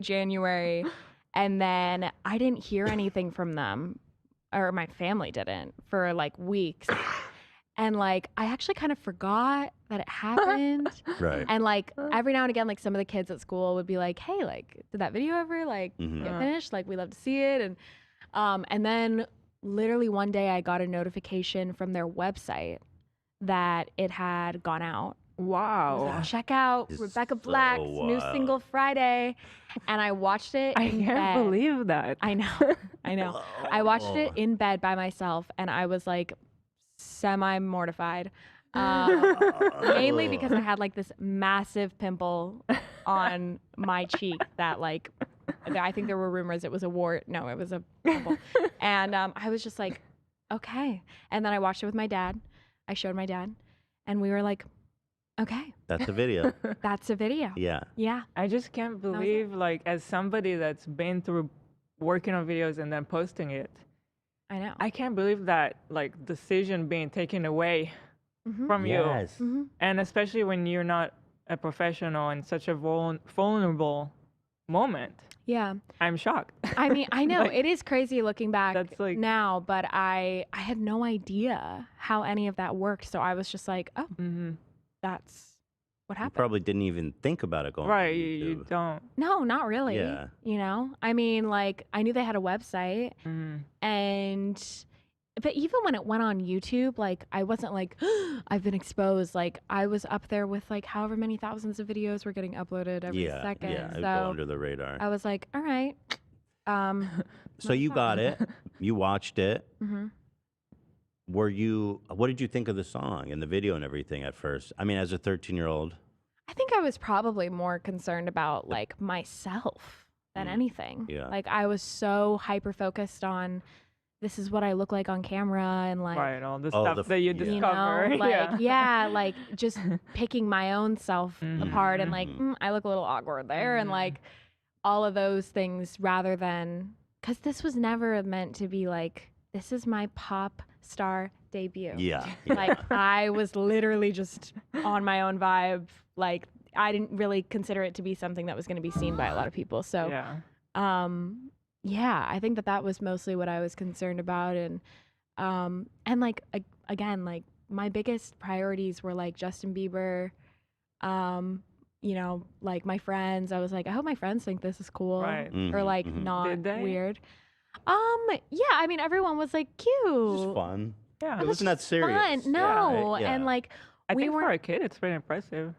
January, and then I didn't hear anything from them, or my family didn't, for like weeks. And like I actually kind of forgot that it happened. Right. And like every now and again, like some of the kids at school would be like, "Hey, like did that video ever like get finished? Like we love to see it." And then literally one day I got a notification from their website that it had gone out. It was Wow. like, check out It's Rebecca so Black's new wild. single Friday. And I watched it I in can't bed. believe that. I know. I know. I watched it in bed by myself and I was like semi-mortified. Mainly because I had like this massive pimple on my cheek that like, I think there were rumors it was a wart. No, it was a pimple. And I was just like, okay. And then I watched it with my dad. I showed my dad and we were like, okay, That's a video. that's a video. Yeah. Yeah. I just can't was it. believe, like, as somebody that's been through working on videos and then posting it, I know. I can't believe that, like, decision being taken away from you. Yes. And especially when you're not a professional in such a vulnerable moment. Yeah. I'm shocked. I mean, I know Like, it is crazy looking back that's like- now, but I had no idea how any of that worked. So I was just like, oh, that's what You happened. probably didn't even think about it going on Right, you YouTube. don't. No, not really. Yeah. You know, I mean, like I knew they had a website but even when it went on YouTube, like I wasn't like, I've been exposed. Like I was up there with like however many thousands of videos were getting uploaded every second. Yeah, it'd So go under the radar. I was like, all right. So you got it. You watched it. Mm-hmm. What did you think of the song and the video and everything at first? I mean, as a 13-year-old. I think I was probably more concerned about like myself than anything. Yeah. Like I was so hyper focused on this is what I look like on camera and like Right, all the Oh, stuff that you yeah. you discover. know, like like just picking my own self apart and like I look a little awkward there and like all of those things rather than because this was never meant to be like this is my pop star debut. Yeah. Like I was literally just on my own vibe. Like I didn't really consider it to be something that was going to be seen by a lot of people. So Yeah. I think that was mostly what I was concerned about. And like, again, like my biggest priorities were like Justin Bieber, you know, like my friends. I was like, I hope my friends think this is cool Right. or like Did not they? weird. Yeah, I mean, everyone was like cute. It was fun. Yeah. It wasn't that serious. Fun. No. Yeah. And like, I we think were for a kid, it's pretty impressive.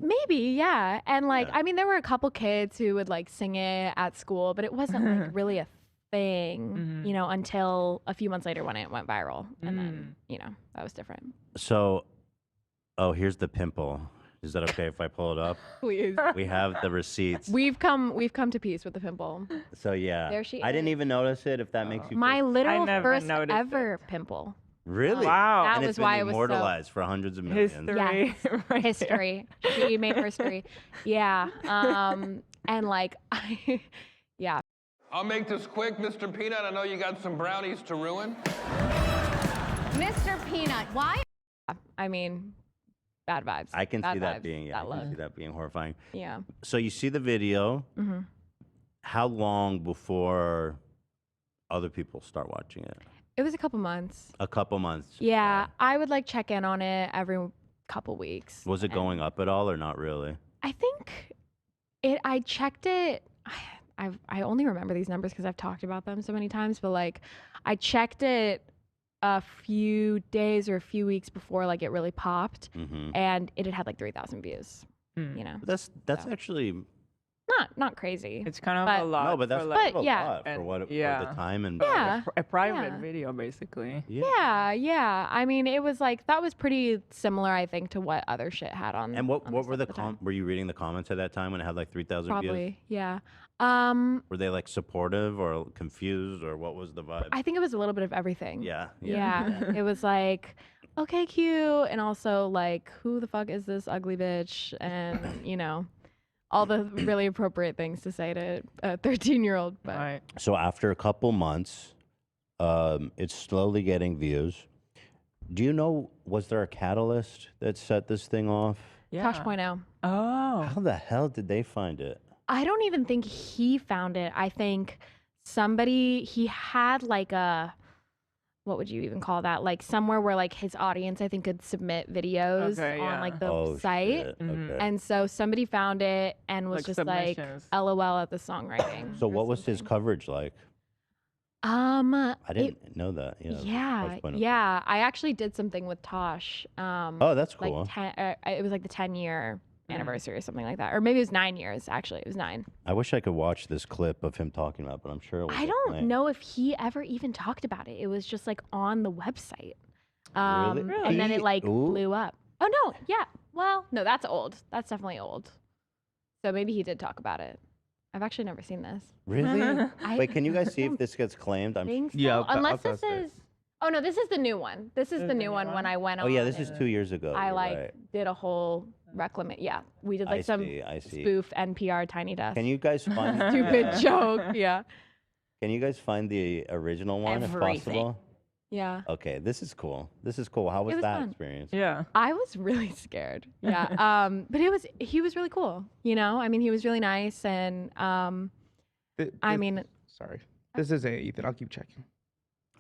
maybe, yeah. And like, Yeah. I mean, there were a couple kids who would like sing it at school, but it wasn't like really a thing, you know, until a few months later when it went viral. And then, you know, that was different. So, oh, here's the pimple. Is that okay if I pull it up? Please. We have the receipts. We've come to peace with the pimple. So yeah. There she I didn't is. even notice it. If that makes you My feel... literal never first noticed ever pimple. Really? Wow. That And was it's been why it was so- immortalized for hundreds of millions. History. Yes. right there. History. She made history. Yeah. And like, yeah. I'll make this quick, Mr. Peanut. I know you got some brownies to ruin. Mr. Peanut, why? I mean, bad vibes. I can Bad see that vibes, being that I look. can see that being horrifying. Yeah. So you see the video. Mm-hmm. How long before other people start watching it? It was a couple months. A couple months. Yeah, I would like check in on it every couple weeks. Was it and going up at all or not really? I think I checked it. I only remember these numbers because I've talked about them so many times, but like I checked it a few days or a few weeks before like it really popped, and it had like 3,000 views. You know, That's So. actually not crazy. It's kind of But- a lot. no, but that's for, But, like, a yeah. lot for And- what for yeah. the time and Yeah. a private Yeah. video, basically. Yeah. I mean, it was like that was pretty similar, I think, to what other shit had on. And what on were stuff the at time. were you reading the comments at that time when it had like 3,000 views? Probably, yeah. Were they like supportive or confused or what was the vibe? I think it was a little bit of everything. Yeah. Yeah. It was like, okay, cute. And also like, who the fuck is this ugly bitch? And, you know, all the really appropriate things to say to a 13-year-old. But Right. So after a couple months, it's slowly getting views. Do you know, was there a catalyst that set this thing off? Yeah. Tosh.0. Oh. How the hell did they find it? I don't even think he found it. I think he had like what would you even call that? Like somewhere where like his audience, I think, could submit videos Okay, on yeah. like the Oh site. shit. Mhm. Okay. And so somebody found it and was Like just submissions. like LOL at the songwriting. So or what was his something. coverage like? I I didn't know that. Yeah. Yeah, Tosh point of- yeah. I actually did something with Tosh. Oh, that's Like cool. it was like the 10-year anniversary or something like that, or maybe it was 9 years. Actually, it was 9. I wish I could watch this clip of him talking about, it, but I'm sure it was. I don't know if he ever even talked about it. It was just like on the website, Really? and then it like Ooh. blew up. Oh no, yeah. Well, no, that's old. That's definitely old. So maybe he did talk about it. I've actually never seen this. Really? I Wait, can you guys see if this gets claimed? I'm. think so. Yeah, I'll Unless test this it. is. Oh no, this is the new one. This is the new one when I went on. Oh yeah, this and is 2 years ago. I you're like right. did a whole reclamation. Yeah, we did like I some see. I see. spoof NPR Tiny Desk. Can you guys find? Stupid joke. Yeah. Can you guys find the original one if Everything. possible? Yeah. Okay, this is cool. This is cool. How was was that fun. experience? Yeah. I was really scared. Yeah. But he was really cool. You know, I mean, he was really nice, and I mean, Sorry. This isn't Ethan. I'll keep checking.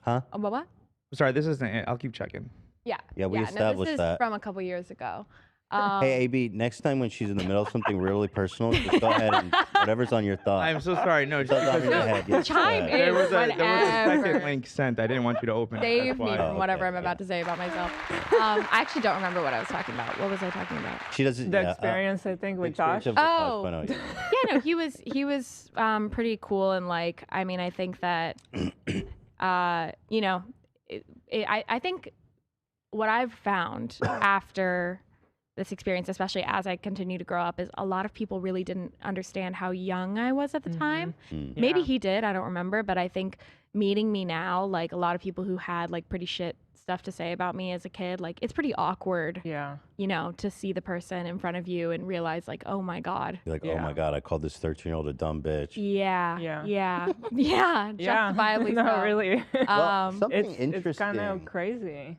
Huh? what? Sorry, this isn't it. I'll keep checking. Yeah. Yeah, we no, established this is that. from a couple years ago. Hey, AB, next time when she's in the middle of something really personal, just go ahead and whatever's on your thought. I'm so sorry. No, just Whatever's on because your head. Yes, go chime ahead. in. there was a Whenever. second link sent. I didn't want you to open it. Save That's me why. from whatever okay, I'm about to say about myself. I actually don't remember what I was talking about. What was I talking about? She doesn't. The yeah, experience, I think, the with experience Josh. of the Tosh Oh. point, yeah. Yeah, no, he was pretty cool, and like, I mean, I think that you know, I think what I've found after this experience, especially as I continue to grow up, is a lot of people really didn't understand how young I was at the time. Mm. Maybe Yeah. he did, I don't remember, but I think meeting me now, like a lot of people who had like pretty shit stuff to say about me as a kid, like it's pretty awkward, Yeah. you know, to see the person in front of you and realize like, oh my God. You're like, oh Yeah. my God, I called this 13-year-old a dumb bitch. Yeah. Yeah. Yeah. Yeah. Yeah. Justifiably No, so. really. Well, something It's interesting. kind of crazy.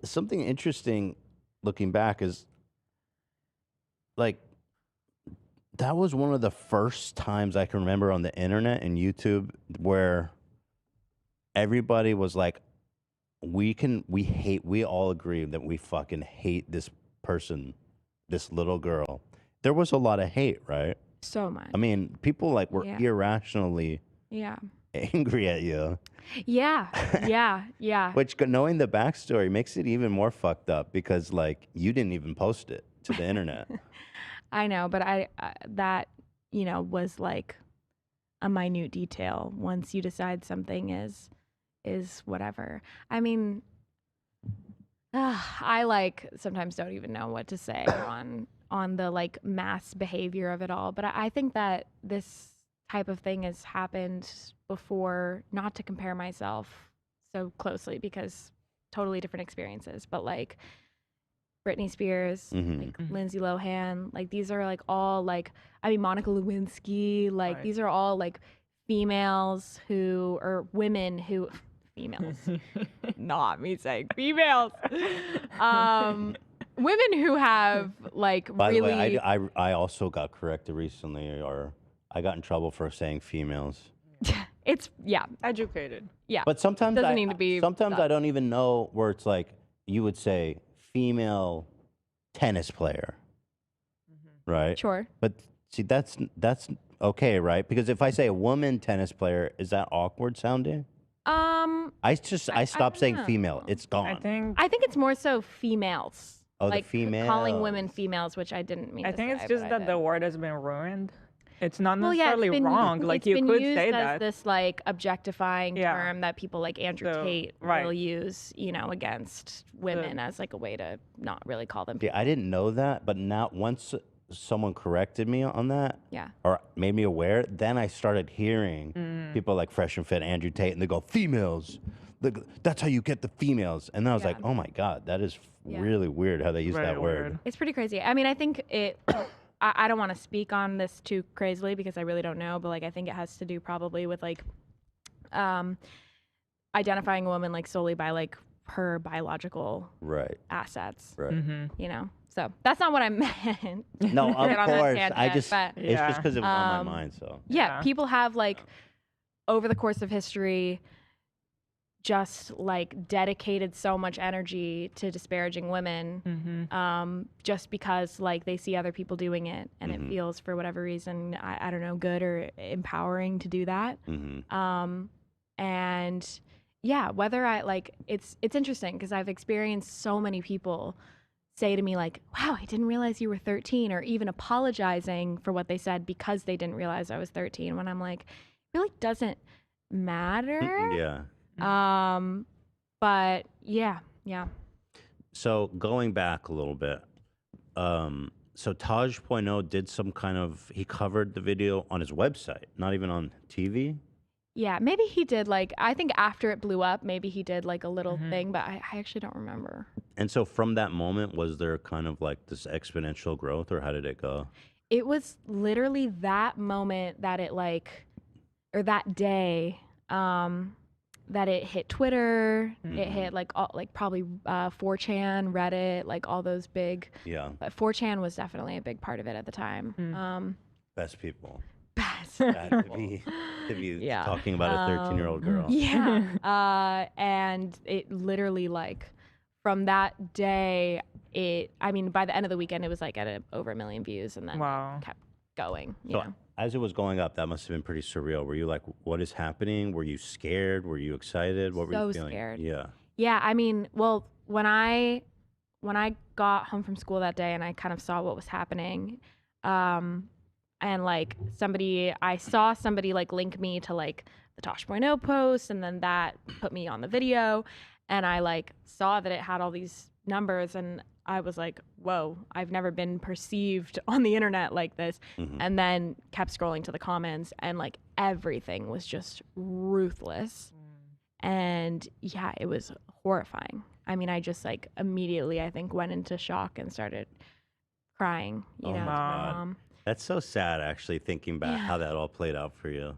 Something interesting looking back is like that was one of the first times I can remember on the internet and YouTube where everybody was like, we all agree that we fucking hate this person, this little girl. There was a lot of hate, right? So much. I mean, people like were Yeah. irrationally Yeah. angry at you, Yeah. Yeah. Yeah. which knowing the backstory makes it even more fucked up because like you didn't even post it to the internet. I know, but I that, you know, was like a minute detail. Once you decide something is whatever. I mean, I like sometimes don't even know what to say on the like mass behavior of it all. But I think that this type of thing has happened before, not to compare myself so closely because totally different experiences, but like Britney Spears, Mhm. like Mhm. Lindsay Lohan, like these are like all like, I mean, Monica Lewinsky, like Right. these are all like females who, or women who, females, not me saying females, women who have like By really, the way, I also got corrected recently, or I got in trouble for saying females. it's, yeah, Educated. yeah. But sometimes Doesn't I need to be sometimes that. I don't even know where it's like you would say female tennis player, right? Sure. But see, that's okay, right? Because if I say a woman tennis player, is that awkward sounding? I stopped saying don't female. know. It's I gone. think I think it's more so females. Oh, the like calling women females. females, which I didn't mean I to think say, it's just but I that the did. word has been ruined. It's not Well, yeah, necessarily wrong. Like it's you been could used say as that. this like objectifying Yeah. term that people like Andrew So, Tate right. will use, you know, against women as like a way to not really call them. See, I didn't know that, but now once someone corrected me on that, Yeah. or made me aware, then I started hearing Mm. people like Fresh and Fit, Andrew Tate, and they go, females. That's how you get the females. And then I was Yeah. like, oh my God, that is Yeah. really weird how they use Very that word. weird. It's pretty crazy. I mean, I think it. I don't want to speak on this too crazily because I really don't know, but like I think it has to do probably with like, identifying a woman like solely by like her biological Right. assets, Right. Mm-hmm. you know. So that's not what I meant. No, of Get on that course. I tangent, just but, it's just because it was on my Um, mind. So yeah, Yeah. people have like over the course of history just like dedicated so much energy to disparaging women Mm-hmm. just because like they see other people doing it and Mhm. it feels for whatever reason I don't know, good or empowering to do that. And yeah, whether I like it's interesting because I've experienced so many people say to me like, wow, I didn't realize you were 13, or even apologizing for what they said because they didn't realize I was 13, when I'm like, it really doesn't matter. yeah. But yeah. So going back a little bit, so Taj.0 did some kind of he covered the video on his website, not even on TV. Yeah, maybe he did like, I think after it blew up, maybe he did like a little Mhm. thing, but I actually don't remember. And so from that moment, was there kind of like this exponential growth, or how did it go? It was literally that moment that it like, or that day, that it hit Twitter, it hit like all, like probably 4chan, Reddit, like all those big. Yeah, But 4chan was definitely a big part of it at the time. best people. Best. To be Yeah. talking about a 13-year-old girl. Yeah. And it literally like from that day, I mean, by the end of the weekend, it was like at over 1 million views, and then Wow. it kept going. You So know? as it was going up, that must have been pretty surreal. Were you like, what is happening? Were you scared? Were you excited? What were you So feeling? scared. Yeah. Yeah. I mean, well, when I got home from school that day and I kind of saw what was happening, and like I saw somebody like link me to like the Tosh.0 post, and then that put me on the video, and I like saw that it had all these numbers, and I was like, whoa, I've never been perceived on the internet like this. And then kept scrolling to the comments, and like everything was just ruthless. And yeah, it was horrifying. I mean, I just like immediately, I think, went into shock and started crying, you Oh know, my to my God. mom. That's so sad, actually, thinking back how that all played out for you.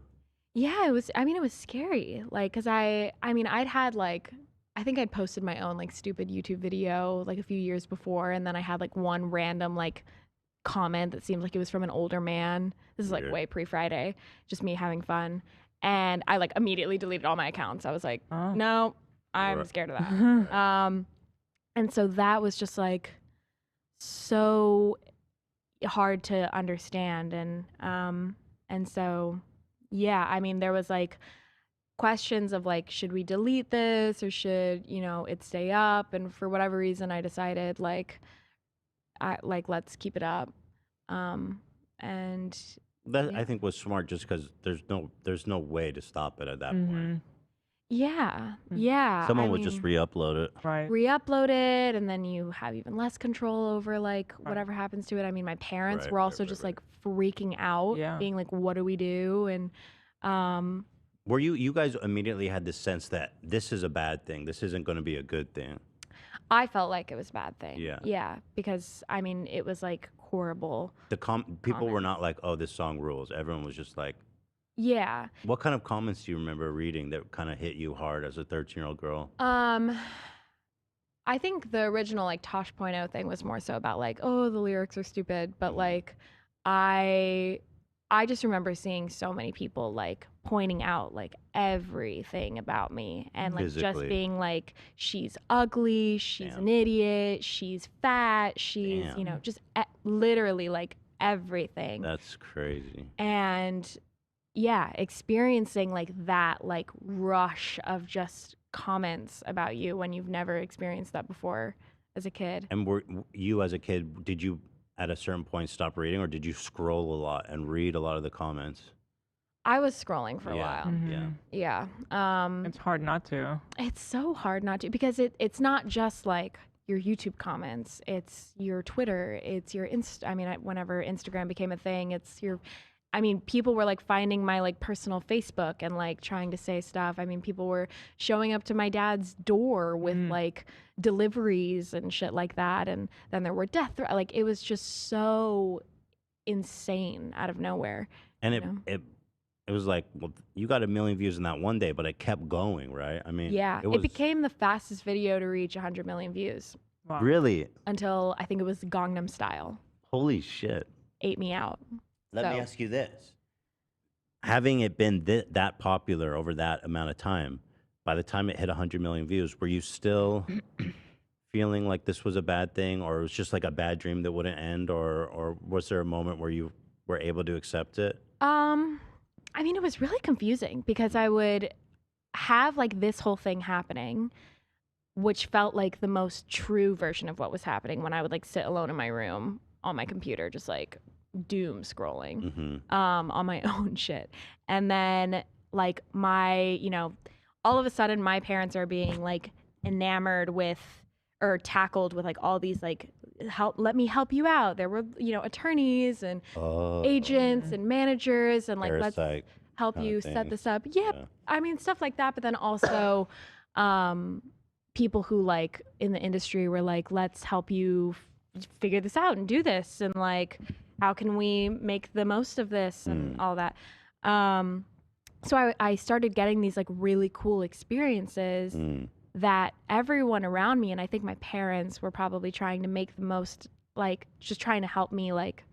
Yeah, it was, I mean, it was scary. Like, cause I mean, I'd had like, I think I'd posted my own like stupid YouTube video like a few years before. And then I had like one random like comment that seemed like it was from an older man. This is like Weird. way pre-Friday, just me having fun. And I like immediately deleted all my accounts. I was like, Oh. no, I'm Right. scared of that. And so that was just like so hard to understand. And so, yeah, I mean, there was like questions of like, should we delete this or should, you know, it stay up? And for whatever reason, I decided like, let's keep it up. And That Yeah. I think was smart, just because there's no way to stop it at that point. yeah, yeah. Someone I would just mean, re-upload it. Right. re-upload it, and then you have even less control over like whatever happens to it. I mean, my parents Right, were right, also right, just right. like freaking out, Yeah. being like, what do we do? And Were you guys immediately had this sense that this is a bad thing? This isn't going to be a good thing. I felt like it was a bad thing. Yeah. Yeah, because I mean, it was like horrible. The people were Comments. not like, "Oh, this song rules." Everyone was just like, Yeah. what kind of comments do you remember reading that kind of hit you hard as a 13-year-old girl? I think the original like Tosh.0 thing was more so about like, oh, the lyrics are stupid, but like I just remember seeing so many people like pointing out like everything about me and like just Physically. being like, she's ugly, she's an idiot, she's fat, she's, you know, just literally like everything. That's crazy. And yeah, experiencing like that like rush of just comments about you when you've never experienced that before as a kid. And were you as a kid, did you at a certain point stop reading, or did you scroll a lot and read a lot of the comments? I was scrolling for a Yeah. while. Yeah. Yeah. It's hard not to. It's so hard not to, because it's not just like your YouTube comments, it's your Twitter, it's your whenever Instagram became a thing, it's your, I mean, people were like finding my like personal Facebook and like trying to say stuff. I mean, people were showing up to my dad's door with like deliveries and shit like that. And then there were death threats. Like, it was just so insane out of nowhere. And you know? it was like, well, you got 1 million views in that one day, but it kept going, right? I mean, Yeah, it was became the fastest video to reach 100 million views Wow. really, until I think it was Gangnam Style. holy shit. Ate me out. Let me So- ask you this. Having it been that popular over that amount of time, by the time it hit 100 million views, were you still feeling like this was a bad thing, or it was just like a bad dream that wouldn't end, or was there a moment where you were able to accept it? I mean, it was really confusing because I would have like this whole thing happening, which felt like the most true version of what was happening when I would like sit alone in my room on my computer, just like doom scrolling on my own shit. And then like all of a sudden my parents are being like enamored with or tackled with like all these like let me help you out. There were attorneys and agents and managers and like let's Parasite help kinda you set things. this up. Yeah, I mean stuff like that, but then also people who like in the industry were like, let's help you figure this out and do this, and like how can we make the most of this and all that. So I started getting these like really cool experiences that everyone around me, and I think my parents were probably trying to make the most, like just trying to help me like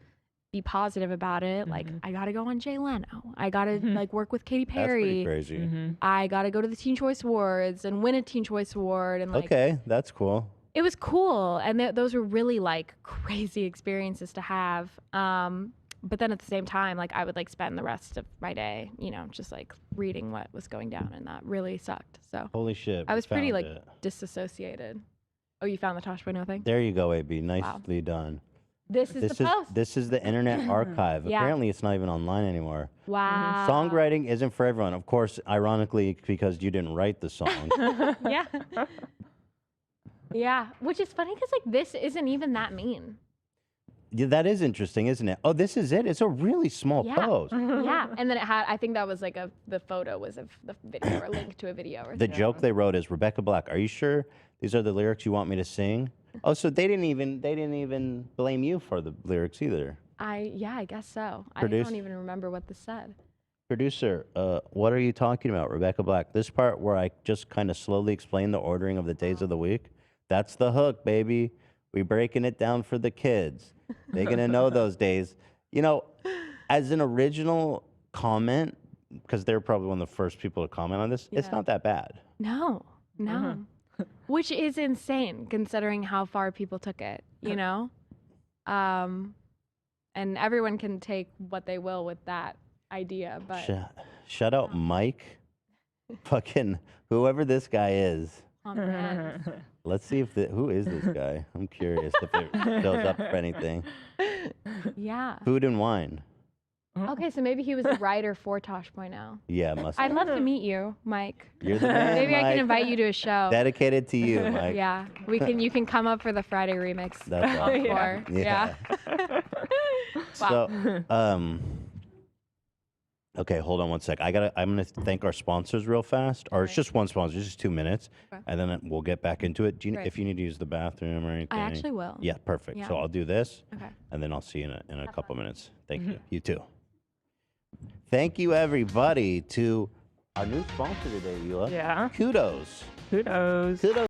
be positive about it. Like I gotta go on Jay Leno. I gotta like work with Katy That's pretty Perry. crazy. I gotta go to the Teen Choice Awards and win a Teen Choice Award. And like Okay, that's cool. it was cool, and those were really like crazy experiences to have. But then at the same time, like I would like spend the rest of my day, just like reading what was going down, and that really sucked. So Holy shit. I we was pretty found like it. disassociated. Oh, you found the Tosh.0 thing? There you go, AB. Nicely done. This is the post. This is the Internet Archive. Yeah. Apparently, it's not even online anymore. Wow. Songwriting isn't for everyone. Of course, ironically, because you didn't write the song. Yeah. Yeah, which is funny because like this isn't even that mean. Yeah, that is interesting, isn't it? Oh, this is it. It's a really small Yeah. post. Yeah, and then it had. I think that was like the photo was of the video or a link to a video or The something. joke they wrote is, Rebecca Black, are you sure these are the lyrics you want me to sing? Oh, so they didn't even blame you for the lyrics either. I guess so. I Produce- don't even remember what this said. Producer, what are you talking about, Rebecca Black? This part where I just kind of slowly explain the ordering of the days of the week, that's the hook, baby. We breaking it down for the kids. They're going to know those days. As an original comment, because they're probably one of the first people to comment on this, it's Yeah. not that bad. No. Which is insane considering how far people took it, and everyone can take what they will with that idea, but Shout out Mike. Fucking whoever this guy is. oh, man. Let's see if who is this guy? I'm curious if it shows up for anything. Yeah. Food and wine. Okay, so maybe he was a writer for Tosh.0. Yeah, must. I'd love to meet you, Mike. You're the man, Maybe I Mike. can invite you to a show. Dedicated to you, Mike. Yeah, you can come up for the Friday remix. That's awesome. Encore. Yeah. Wow. So, okay, hold on one sec. I'm gonna thank our sponsors real fast, or it's just one sponsor, just 2 minutes, Okay. and then we'll get back into it. Great. If you need to use the bathroom or anything, I actually will. Yeah, perfect. Yeah. So I'll do this, Okay. and then I'll see you in a couple minutes. Thank Mm-hmm. you. You too. Thank you, everybody, to our new sponsor today, Hila. Yeah. Kudos. Kudos. Kudos.